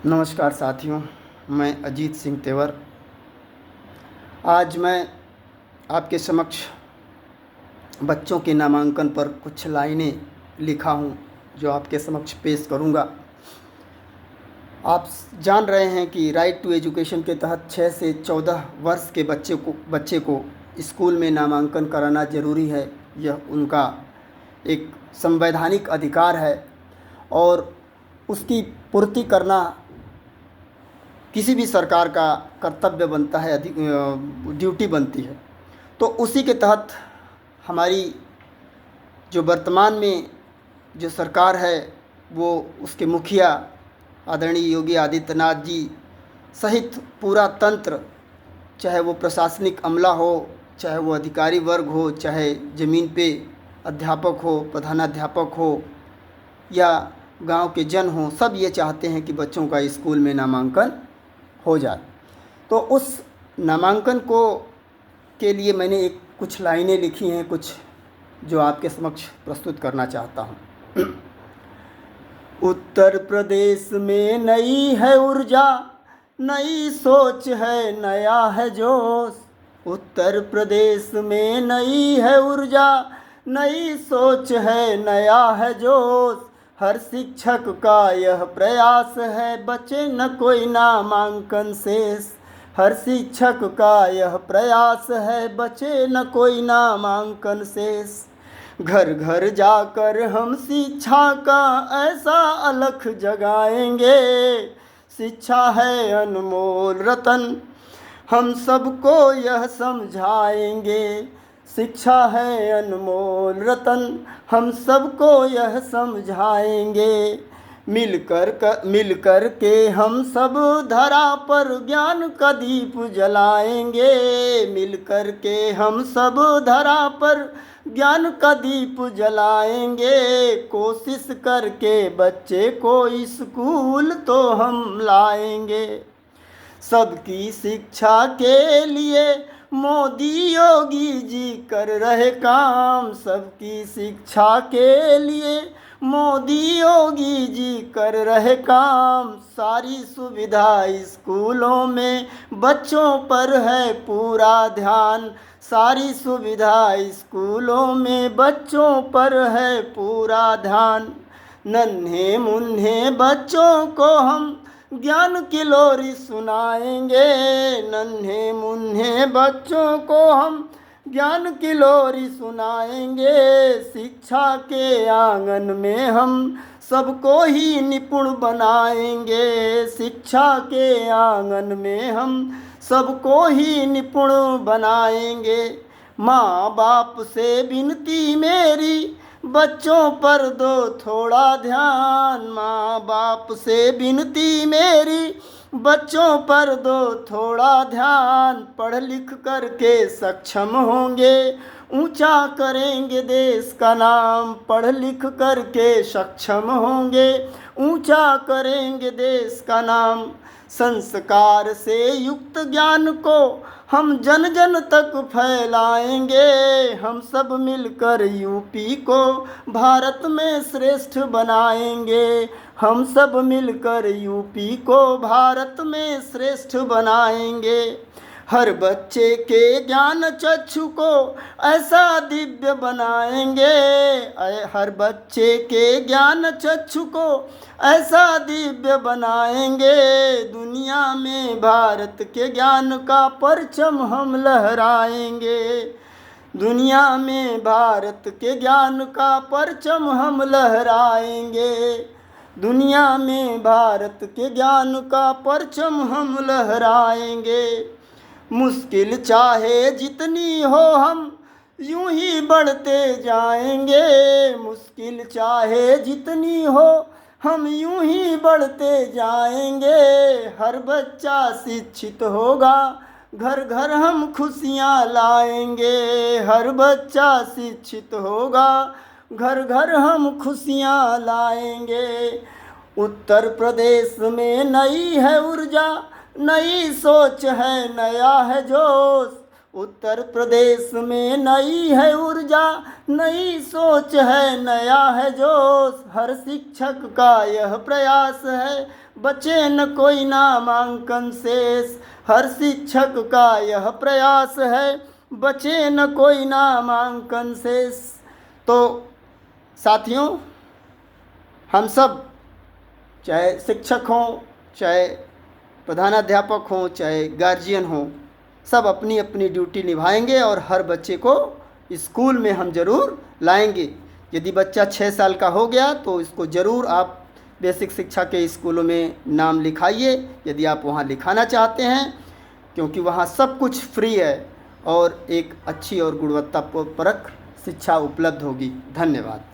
नमस्कार साथियों, मैं अजीत सिंह तेवर। आज मैं आपके समक्ष बच्चों के नामांकन पर कुछ लाइनें लिखा हूँ जो आपके समक्ष पेश करूँगा। आप जान रहे हैं कि राइट टू एजुकेशन के तहत 6 से 14 वर्ष के बच्चे को स्कूल में नामांकन कराना ज़रूरी है। यह उनका एक संवैधानिक अधिकार है और उसकी पूर्ति करना किसी भी सरकार का कर्तव्य बनता है, ड्यूटी बनती है। तो उसी के तहत हमारी जो वर्तमान में जो सरकार है वो उसके मुखिया आदरणीय योगी आदित्यनाथ जी सहित पूरा तंत्र, चाहे वो प्रशासनिक अमला हो, चाहे वो अधिकारी वर्ग हो, चाहे ज़मीन पे अध्यापक हो, प्रधानाध्यापक हो या गांव के जन हों, सब ये चाहते हैं कि बच्चों का स्कूल में नामांकन हो जाए। तो उस नामांकन को के लिए मैंने कुछ लाइनें लिखी हैं, कुछ जो आपके समक्ष प्रस्तुत करना चाहता हूँ। उत्तर प्रदेश में नई है ऊर्जा, नई सोच है, नया है जोश। उत्तर प्रदेश में नई है ऊर्जा, नई सोच है, नया है जोश। हर शिक्षक का यह प्रयास है, बचे न कोई नामांकन शेष। हर शिक्षक का यह प्रयास है, बचे न कोई नामांकन शेष। घर घर जाकर हम शिक्षा का ऐसा अलख जगाएंगे। शिक्षा है अनमोल रतन, हम सबको यह समझाएंगे। शिक्षा है अनमोल रतन, हम सबको यह समझाएंगे। मिलकर के हम सब धरा पर ज्ञान का दीप जलाएंगे। मिलकर के हम सब धरा पर ज्ञान का दीप जलाएंगे। कोशिश करके बच्चे को स्कूल तो हम लाएंगे। सबकी शिक्षा के लिए मोदी योगी जी कर रहे काम। सबकी शिक्षा के लिए मोदी योगी जी कर रहे काम। सारी सुविधा स्कूलों में बच्चों पर है पूरा ध्यान। सारी सुविधा स्कूलों में बच्चों पर है पूरा ध्यान। नन्हे मुन्ने बच्चों को हम ज्ञान की लोरी सुनाएंगे। नन्हे मुन्ने बच्चों को हम ज्ञान की लोरी सुनाएंगे। शिक्षा के आंगन में हम सबको ही निपुण बनाएंगे। शिक्षा के आंगन में हम सबको ही निपुण बनाएंगे। माँ बाप से विनती मेरी, बच्चों पर दो थोड़ा ध्यान। माँ बाप से विनती मेरी, बच्चों पर दो थोड़ा ध्यान। पढ़ लिख करके सक्षम होंगे, ऊंचा करेंगे देश का नाम। पढ़ लिख करके सक्षम होंगे, ऊंचा करेंगे देश का नाम। संस्कार से युक्त ज्ञान को हम जन जन तक फैलाएंगे। हम सब मिलकर यूपी को भारत में श्रेष्ठ बनाएंगे। हम सब मिलकर यूपी को भारत में श्रेष्ठ बनाएंगे। हर बच्चे के ज्ञान चक्षु को ऐसा दिव्य बनाएंगे। हर बच्चे के ज्ञान चक्षु को ऐसा दिव्य बनाएंगे। दुनिया में भारत के ज्ञान का परचम हम लहराएंगे। दुनिया में भारत के ज्ञान का परचम हम लहराएंगे। दुनिया में भारत के ज्ञान का परचम हम लहराएंगे। मुश्किल चाहे जितनी हो हम यूं ही बढ़ते जाएंगे। मुश्किल चाहे जितनी हो हम यूं ही बढ़ते जाएंगे। हर बच्चा शिक्षित होगा, घर घर हम खुशियाँ लाएंगे। हर बच्चा शिक्षित होगा, घर घर हम खुशियाँ लाएंगे। उत्तर प्रदेश में नई है ऊर्जा, नई सोच है, नया है जोश। उत्तर प्रदेश में नई है ऊर्जा, नई सोच है, नया है जोश। हर शिक्षक का यह प्रयास है, बचे न कोई नामांकन शेष। हर शिक्षक का यह प्रयास है, बचे न कोई नामांकन शेष। तो साथियों, हम सब, चाहे शिक्षक हों, चाहे प्रधानाध्यापक हों, चाहे गार्जियन हों, सब अपनी अपनी ड्यूटी निभाएंगे और हर बच्चे को स्कूल में हम ज़रूर लाएंगे। यदि बच्चा 6 साल का हो गया तो इसको ज़रूर आप बेसिक शिक्षा के स्कूलों में नाम लिखाइए, यदि आप वहाँ लिखाना चाहते हैं, क्योंकि वहाँ सब कुछ फ्री है और एक अच्छी और गुणवत्तापरक शिक्षा उपलब्ध होगी। धन्यवाद।